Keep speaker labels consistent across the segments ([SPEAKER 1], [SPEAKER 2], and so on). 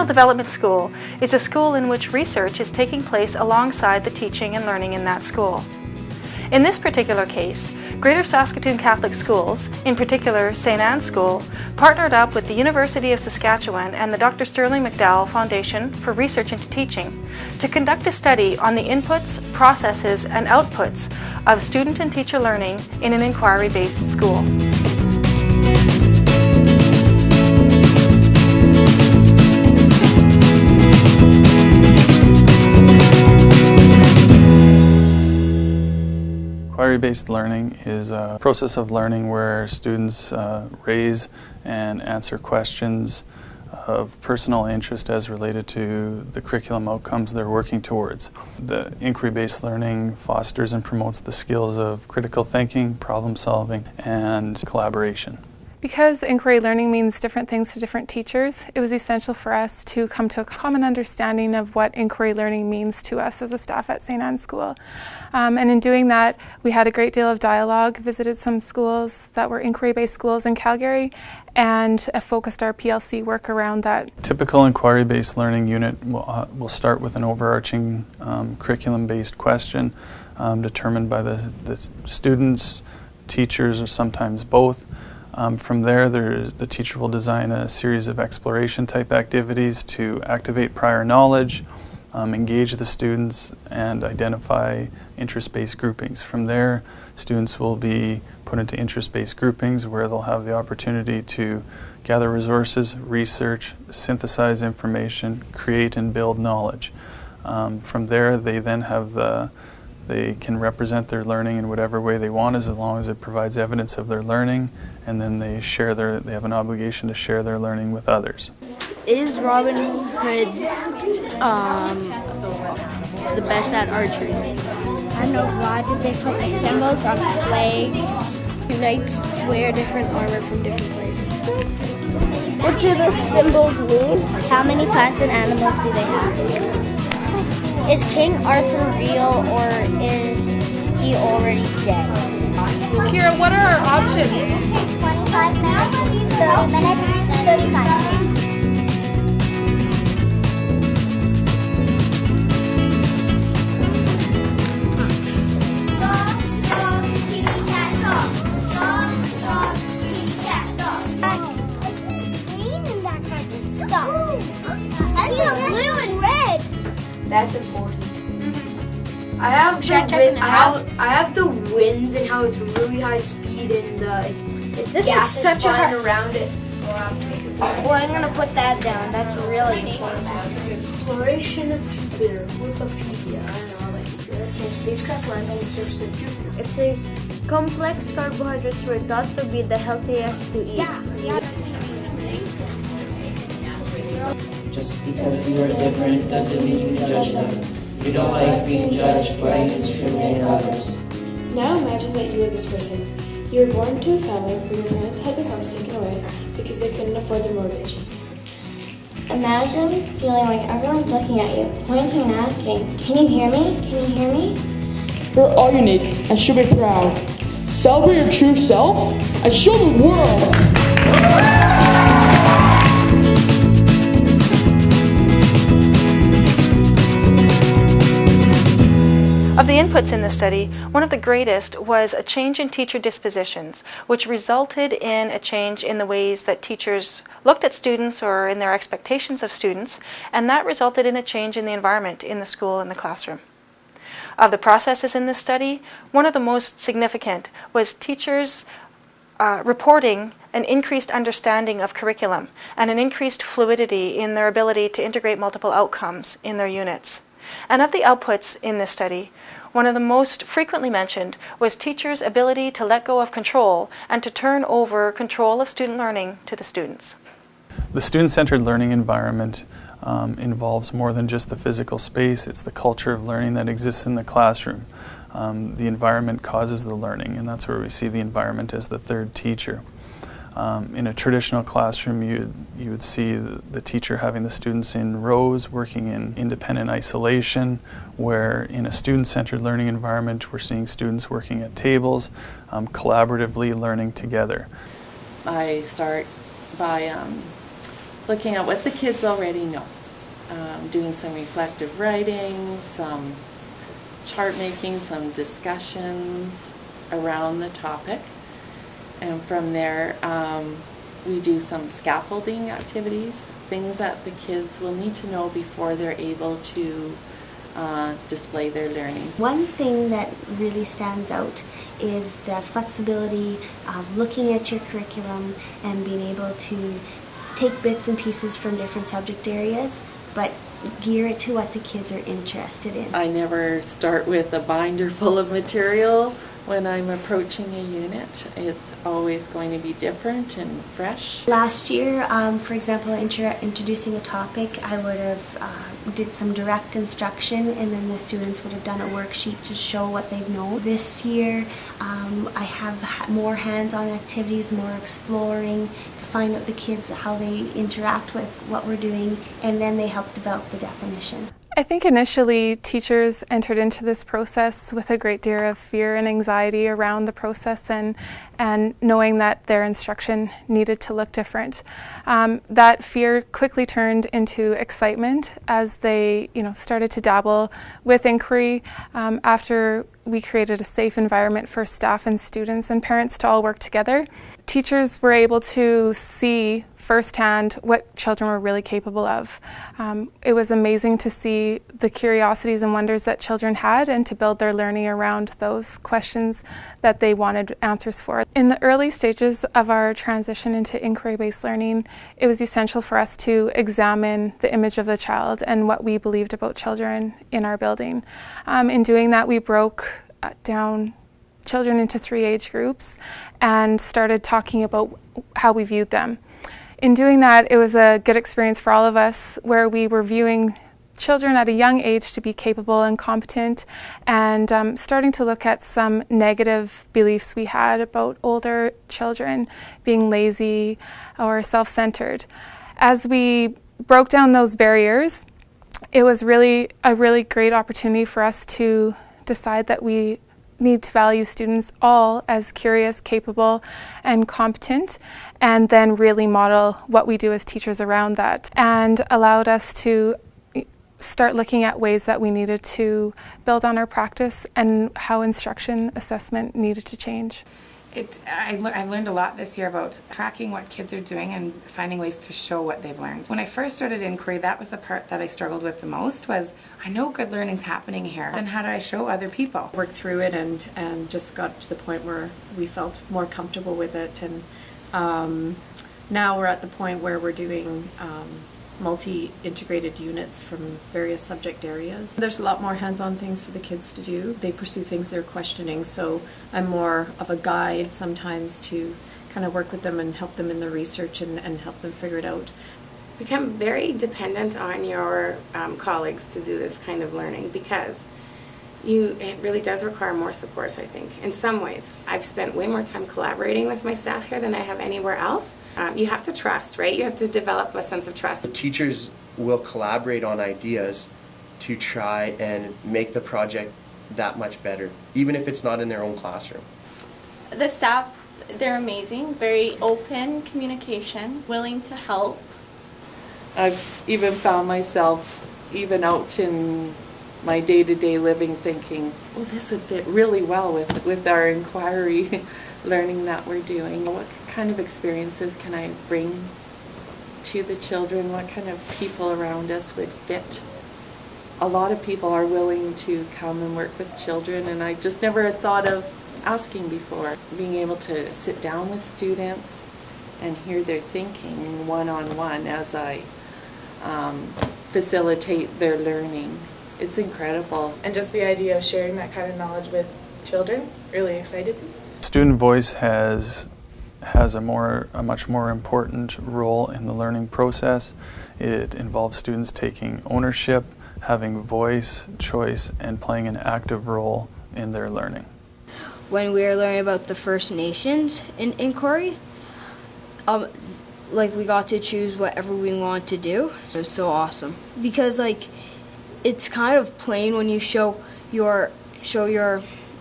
[SPEAKER 1] Professional Development School is a school in which research is taking place alongside the teaching and learning in that school. In this particular case, Greater Saskatoon Catholic Schools, in particular St. Anne's School, partnered up with the University of Saskatchewan and the Dr. Sterling McDowell Foundation for Research into Teaching to conduct a study on the inputs, processes, and outputs of student and teacher learning in an inquiry-based school.
[SPEAKER 2] Inquiry-based learning is a process of learning where students raise and answer questions of personal interest as related to the curriculum outcomes they're working towards. The inquiry-based learning fosters and promotes the skills of critical thinking, problem solving, and collaboration.
[SPEAKER 3] Because inquiry learning means different things to different teachers, it was essential for us to come to a common understanding of what inquiry learning means to us as a staff at St. Anne's School. And in doing that, we had a great deal of dialogue, visited some schools that were inquiry-based schools in Calgary, and focused our PLC work around that.
[SPEAKER 2] Typical inquiry-based learning unit will start with an overarching curriculum-based question determined by the students, teachers, or sometimes both. From there, the teacher will design a series of exploration type activities to activate prior knowledge, engage the students, and identify interest-based groupings. From there, students will be put into interest-based groupings where they'll have the opportunity to gather resources, research, synthesize information, create and build knowledge. From there, they then have they can represent their learning in whatever way they want as long as it provides evidence of their learning, and then they have an obligation to share their learning with others.
[SPEAKER 4] Is Robin Hood the best at archery?
[SPEAKER 5] I know why do they put the symbols on flags?
[SPEAKER 4] Do knights wear different armor from different places?
[SPEAKER 5] What do the symbols mean? How many plants and animals do they have?
[SPEAKER 4] Is King Arthur real or is he already dead?
[SPEAKER 3] Kira, what are our options?
[SPEAKER 5] 25 minutes, 30 minutes, 35 minutes.
[SPEAKER 6] That's important. I have the winds and how it's really high speed and it's gas is flying around it.
[SPEAKER 5] Well, I'm gonna put that down. That's really important.
[SPEAKER 6] Exploration of Jupiter. Wikipedia. I don't know. Like the spacecraft landed on the surface of Jupiter.
[SPEAKER 4] It says complex carbohydrates were thought to be the healthiest to eat.
[SPEAKER 7] Just because you are different doesn't mean you can judge them. If you don't like being judged, why you discriminate others?
[SPEAKER 8] Now imagine that you are this person. You were born into a family where your parents had their house taken away because they couldn't afford their mortgage.
[SPEAKER 5] Imagine feeling like everyone's looking at you, pointing and asking, "Can you hear me? Can you hear me?"
[SPEAKER 9] We're all unique and should be proud. Celebrate your true self and show the world.
[SPEAKER 1] Of the inputs in this study, one of the greatest was a change in teacher dispositions, which resulted in a change in the ways that teachers looked at students or in their expectations of students, and that resulted in a change in the environment in the school and the classroom. Of the processes in this study, one of the most significant was teachers reporting an increased understanding of curriculum and an increased fluidity in their ability to integrate multiple outcomes in their units. And of the outputs in this study, one of the most frequently mentioned was teachers' ability to let go of control and to turn over control of student learning to the students.
[SPEAKER 2] The student-centered learning environment involves more than just the physical space. It's the culture of learning that exists in the classroom. The environment causes the learning, and that's where we see the environment as the third teacher. In a traditional classroom, you would see the teacher having the students in rows working in independent isolation, where in a student-centered learning environment we're seeing students working at tables, collaboratively learning together.
[SPEAKER 10] I start by looking at what the kids already know, doing some reflective writing, some chart making, some discussions around the topic, and from there we do some scaffolding activities, things that the kids will need to know before they're able to display their learning.
[SPEAKER 11] One thing that really stands out is the flexibility of looking at your curriculum and being able to take bits and pieces from different subject areas, but gear it to what the kids are interested in.
[SPEAKER 10] I never start with a binder full of material when I'm approaching a unit. It's always going to be different and fresh.
[SPEAKER 11] Last year, for example, introducing a topic, I would have did some direct instruction, and then the students would have done a worksheet to show what they know. This year, I have more hands-on activities, more exploring, to find out the kids how they interact with what we're doing, and then they help develop the definition.
[SPEAKER 3] I think initially teachers entered into this process with a great deal of fear and anxiety around the process and knowing that their instruction needed to look different. That fear quickly turned into excitement as they started to dabble with inquiry after we created a safe environment for staff and students and parents to all work together. Teachers were able to see firsthand what children were really capable of. It was amazing to see the curiosities and wonders that children had and to build their learning around those questions that they wanted answers for. In the early stages of our transition into inquiry-based learning, it was essential for us to examine the image of the child and what we believed about children in our building. In doing that, we broke down children into 3 age groups and started talking about how we viewed them. In doing that, it was a good experience for all of us where we were viewing children at a young age to be capable and competent, and starting to look at some negative beliefs we had about older children being lazy or self-centered. As we broke down those barriers, it was really a great opportunity for us to decide that we need to value students all as curious, capable, and competent, and then really model what we do as teachers around that, and allowed us to start looking at ways that we needed to build on our practice and how instruction assessment needed to change.
[SPEAKER 12] I've learned a lot this year about tracking what kids are doing and finding ways to show what they've learned. When I first started inquiry, that was the part that I struggled with the most, was I know good learning's happening here, then how do I show other people?
[SPEAKER 13] Worked through it and just got to the point where we felt more comfortable with it, and now we're at the point where we're doing multi-integrated units from various subject areas. There's a lot more hands-on things for the kids to do. They pursue things they're questioning, so I'm more of a guide sometimes to kind of work with them and help them in the research and help them figure it out.
[SPEAKER 14] Become very dependent on your colleagues to do this kind of learning, because it really does require more support, I think, in some ways. I've spent way more time collaborating with my staff here than I have anywhere else. You have to trust, right? You have to develop a sense of trust.
[SPEAKER 15] Teachers will collaborate on ideas to try and make the project that much better, even if it's not in their own classroom.
[SPEAKER 16] The staff, they're amazing, very open communication, willing to help.
[SPEAKER 10] I've even found myself, even out in my day-to-day living, thinking, well, this would fit really well with our inquiry learning that we're doing. What kind of experiences can I bring to the children? What kind of people around us would fit? A lot of people are willing to come and work with children, and I just never had thought of asking before. Being able to sit down with students and hear their thinking one-on-one as I facilitate their learning. It's incredible.
[SPEAKER 17] And just the idea of sharing that kind of knowledge with children really excited me.
[SPEAKER 2] Student voice has a much more important role in the learning process. It involves students taking ownership, having voice, choice, and playing an active role in their learning.
[SPEAKER 18] When we were learning about the First Nations in inquiry, we got to choose whatever we wanted to do. It was so awesome because it's kind of plain when you show your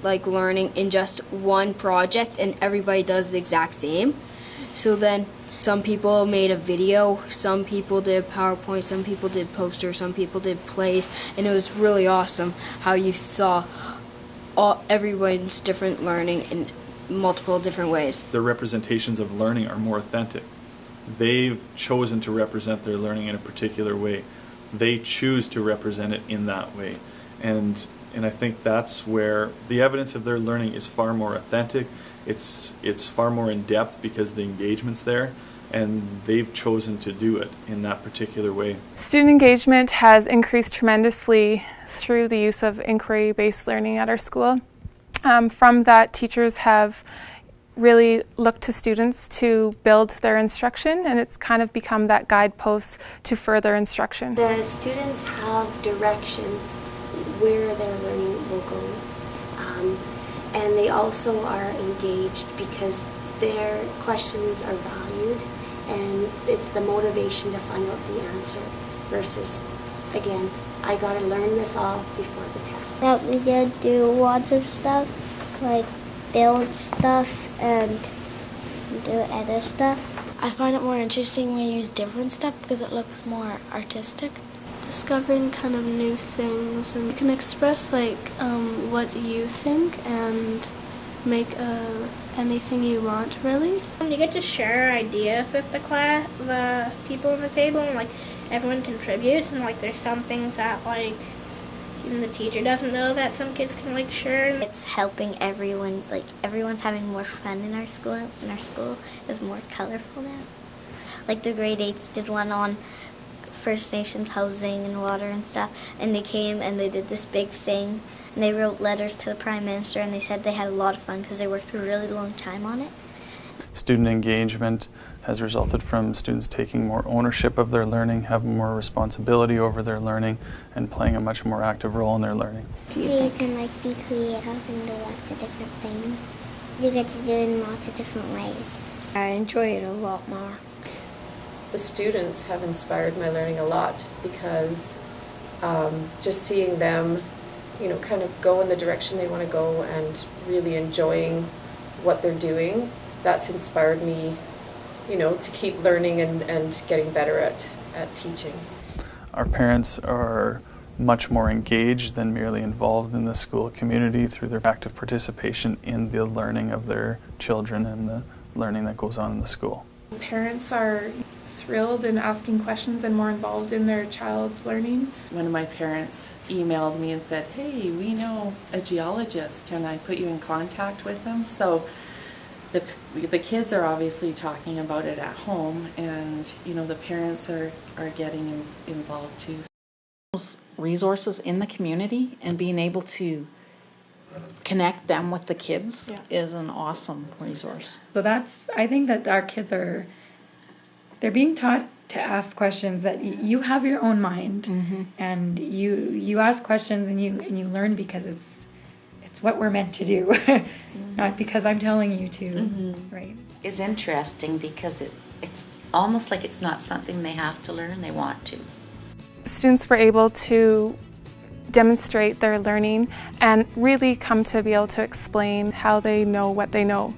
[SPEAKER 18] learning in just one project and everybody does the exact same. So then Some people made a video, some people did PowerPoint, some people did posters, some people did plays, and it was really awesome how you saw everyone's different learning in multiple different ways.
[SPEAKER 19] The representations of learning are more authentic. They've chosen to represent their learning in a particular way. They choose to represent it in that way. And I think that's where the evidence of their learning is far more authentic. It's far more in depth because the engagement's there, and they've chosen to do it in that particular way.
[SPEAKER 3] Student engagement has increased tremendously through the use of inquiry-based learning at our school. From that, teachers have really looked to students to build their instruction, and it's kind of become that guidepost to further instruction.
[SPEAKER 11] The students have direction where their learning will go, and they also are engaged because their questions are valued, and it's the motivation to find out the answer versus, again, I got to learn this all before the test.
[SPEAKER 4] Yeah, we did do lots of stuff, like build stuff and do other stuff.
[SPEAKER 5] I find it more interesting when you use different stuff because it looks more artistic.
[SPEAKER 20] Discovering kind of new things, and you can express like what you think and make anything you want, really.
[SPEAKER 21] You get to share ideas with the class, the people in the table, and like everyone contributes, and like there's some things that like even the teacher doesn't know that some kids can like share.
[SPEAKER 4] It's helping everyone, like everyone's having more fun in our school, and our school is more colorful now. Like the grade 8s did one on First Nations housing and water and stuff, and they came and they did this big thing, and they wrote letters to the Prime Minister, and they said they had a lot of fun because they worked a really long time on it.
[SPEAKER 2] Student engagement has resulted from students taking more ownership of their learning, having more responsibility over their learning, and playing a much more active role in their learning.
[SPEAKER 4] You can like be creative and do lots of different things. You get to do it in lots of different ways.
[SPEAKER 5] I enjoy it a lot more.
[SPEAKER 8] The students have inspired my learning a lot because just seeing them, kind of go in the direction they want to go and really enjoying what they're doing, that's inspired me, to keep learning and getting better at teaching.
[SPEAKER 2] Our parents are much more engaged than merely involved in the school community through their active participation in the learning of their children and the learning that goes on in the school.
[SPEAKER 3] Parents are thrilled and asking questions and more involved in their child's learning.
[SPEAKER 10] One of my parents emailed me and said, "Hey, we know a geologist. Can I put you in contact with them?" So the kids are obviously talking about it at home, and the parents are getting involved too.
[SPEAKER 22] Resources in the community and being able to connect them with the kids is an awesome resource.
[SPEAKER 23] So I think that our kids they're being taught to ask questions, that you have your own mind, and you ask questions and you learn because it's what we're meant to do, not because I'm telling you to, right?
[SPEAKER 24] It's interesting because it's almost like it's not something they have to learn, they want to.
[SPEAKER 3] Students were able to demonstrate their learning and really come to be able to explain how they know what they know.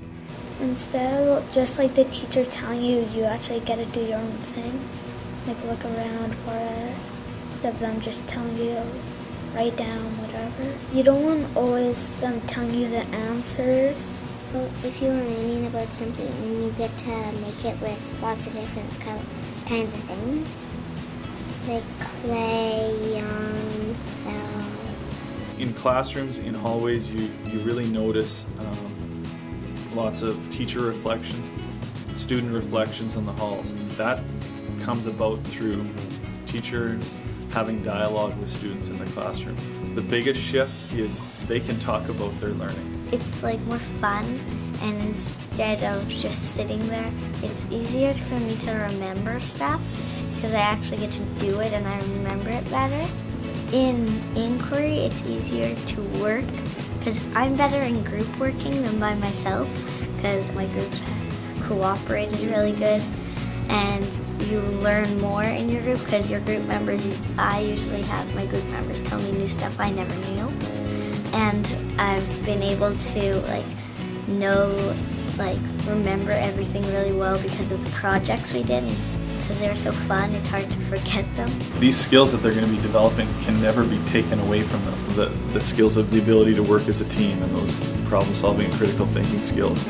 [SPEAKER 4] Instead of just like the teacher telling you, you actually get to do your own thing. Like look around for it, instead of them just telling you, write down whatever. You don't want always them telling you the answers. Well, if you're learning about something and you get to make it with lots of different kinds of things, like clay,
[SPEAKER 19] In classrooms, in hallways, you really notice lots of teacher reflection, student reflections on the halls. That comes about through teachers having dialogue with students in the classroom. The biggest shift is they can talk about their learning.
[SPEAKER 4] It's like more fun, and instead of just sitting there, it's easier for me to remember stuff because I actually get to do it and I remember it better. In inquiry, it's easier to work because I'm better in group working than by myself because my groups cooperated really good, and you learn more in your group because your group members, I usually have my group members tell me new stuff I never knew, and I've been able to know like remember everything really well because of the projects we did. Because they were so fun, it's hard to forget them.
[SPEAKER 19] These skills that they're going to be developing can never be taken away from them. The skills of the ability to work as a team and those problem-solving and critical thinking skills.